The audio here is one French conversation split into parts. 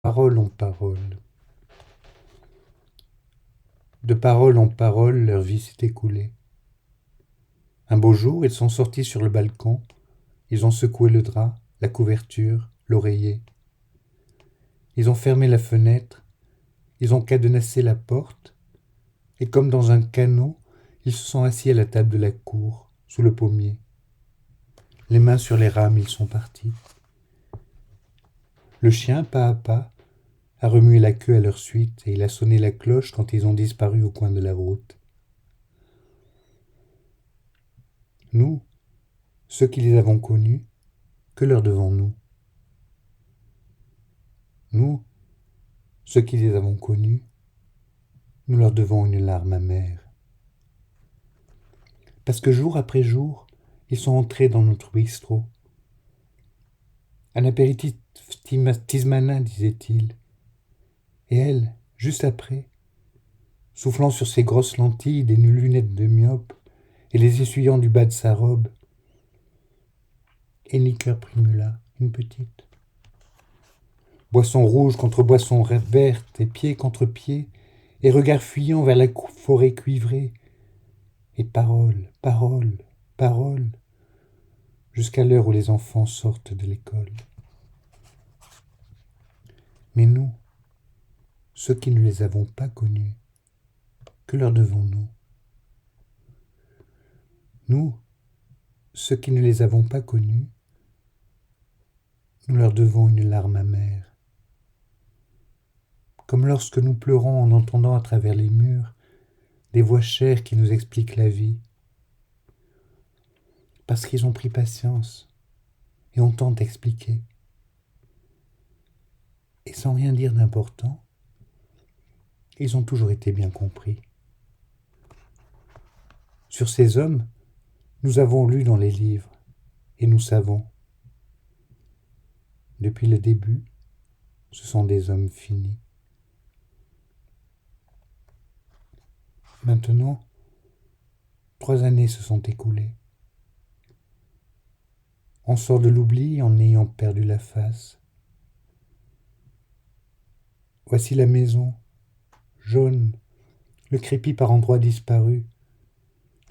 Parole en parole. De parole en parole, leur vie s'est écoulée. Un beau jour, ils sont sortis sur le balcon. Ils ont secoué le drap, la couverture, l'oreiller. Ils ont fermé la fenêtre. Ils ont cadenassé la porte. Et comme dans un canot, ils se sont assis à la table de la cour, sous le pommier. Les mains sur les rames, ils sont partis. Le chien, pas à pas, a remué la queue à leur suite et il a sonné la cloche quand ils ont disparu au coin de la route. Nous, ceux qui les avons connus, que leur devons-nous? Nous, ceux qui les avons connus, nous leur devons une larme amère. Parce que jour après jour, ils sont entrés dans notre bistrot. Un apéritif tismanin, disait-il. Et elle, juste après, soufflant sur ses grosses lentilles des lunettes de myope et les essuyant du bas de sa robe, et liqueur primula, une petite. Boisson rouge contre boisson verte, et pied contre pied, et regard fuyant vers la forêt cuivrée, et parole, parole, parole, jusqu'à l'heure où les enfants sortent de l'école. Mais nous, ceux qui ne les avons pas connus, que leur devons-nous? Nous, ceux qui ne les avons pas connus, nous leur devons une larme amère. Comme lorsque nous pleurons en entendant à travers les murs des voix chères qui nous expliquent la vie. Parce qu'ils ont pris patience et ont tant expliqué. Et sans rien dire d'important, ils ont toujours été bien compris. Sur ces hommes, nous avons lu dans les livres et nous savons. Depuis le début, ce sont des hommes finis. Maintenant, 3 années se sont écoulées. On sort de l'oubli en ayant perdu la face. Voici la maison, jaune, le crépi par endroits disparu,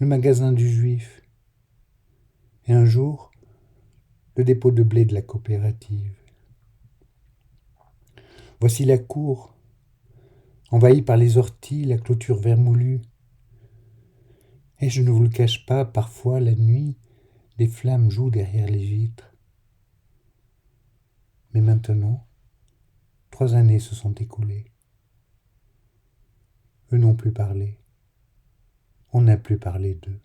le magasin du juif, et un jour, le dépôt de blé de la coopérative. Voici la cour, envahie par les orties, la clôture vermoulue. Et je ne vous le cache pas, parfois, la nuit, des flammes jouent derrière les vitres. Mais maintenant, 3 années se sont écoulées. Eux n'ont plus parlé. On n'a plus parlé d'eux.